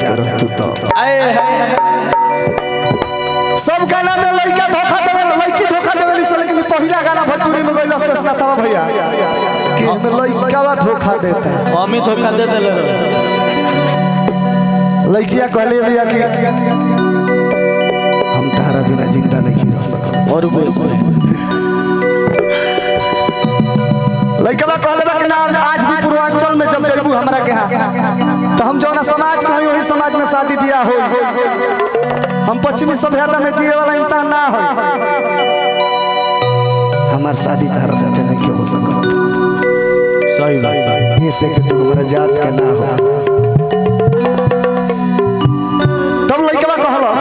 जात के रहतू तो सब गाना में लड़का धोखा देवे लड़की धोखा देवे लेकिन पहला गाना भोजपुरी में गइल ना था भैया कि हमें लड़का धोखा देता है हम ही धोखा दे देले लड़कियां कहले भैया कि हम तारा बिना जिंदा नहीं रह सकते और बेस में लड़का कहले कि ना आज भी पूर्वांचल में जब जइबू हमरा के हां तो हम जौना समाज के हई वही समाज में शादी बियाह हो हम पश्चिमी सभ्यता में जिए वाला इंसान ना हो हमार शादी तारा साथे नहीं हो सकता सही बात ये से कि तू हमारा जात के ना हो तब लड़का कहला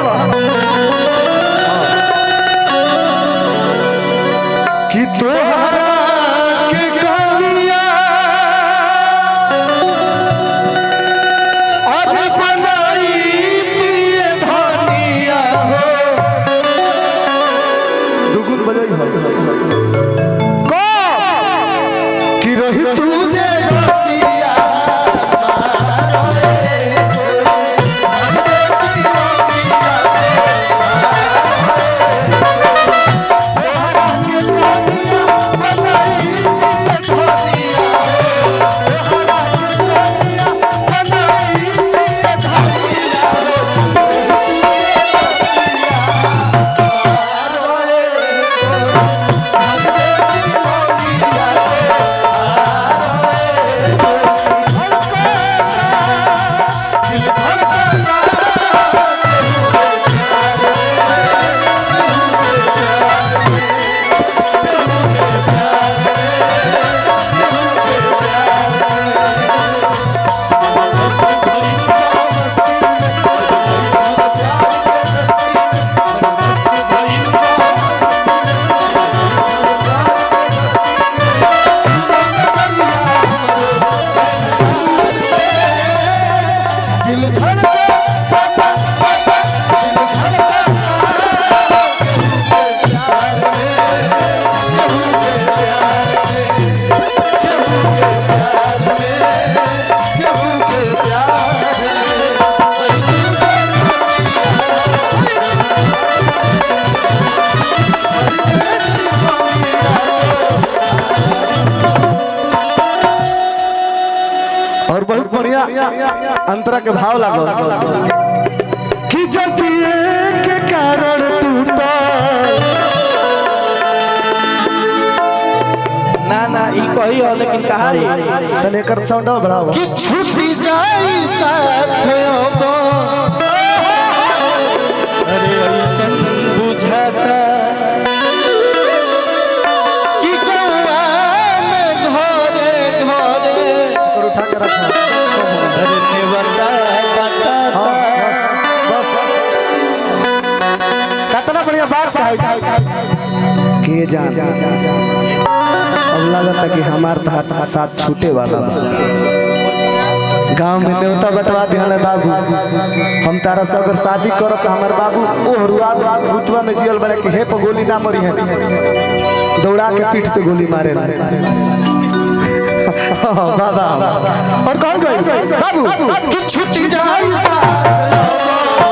कि तोहरा के कनिया और बनाई दिए धनिया हो दुगुन बजाई हो को कि रही तुझे जतिया और बहुत बढ़िया अंतरा के भाव लागल कि जतिए के कारण टूटल ना ना ई कही हो लेकिन कहा रे तने कर साउंड बढ़ाओ कि छूटी जाई साथ गो अरे ऐसन बुझाता कि गौआ में घरे घरे कर उठा के रखो अरे नेवता बताता बस कितना बढ़िया बात कही के जान अब लगता कि हमार साथ छूटे वाला बा गांव में न्योता बटवा दिहले बाबू हम तारा से अगर शादी करब तो हमार बाबू ओ हरुआ भूतवा में जियल बड़े कि हे पे गोली ना मरी है दौड़ा के पीठ पे गोली मारे बाबा और कौन गई बाबू कि छूटी जाई साथ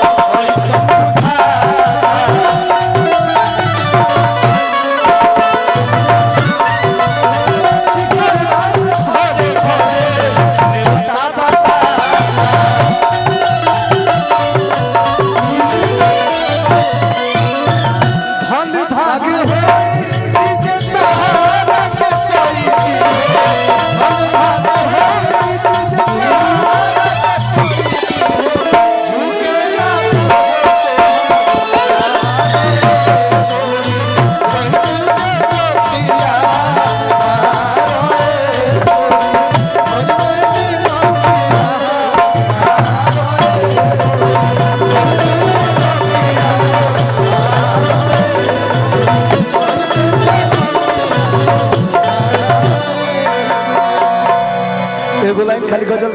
एगो लाइन खाली गजल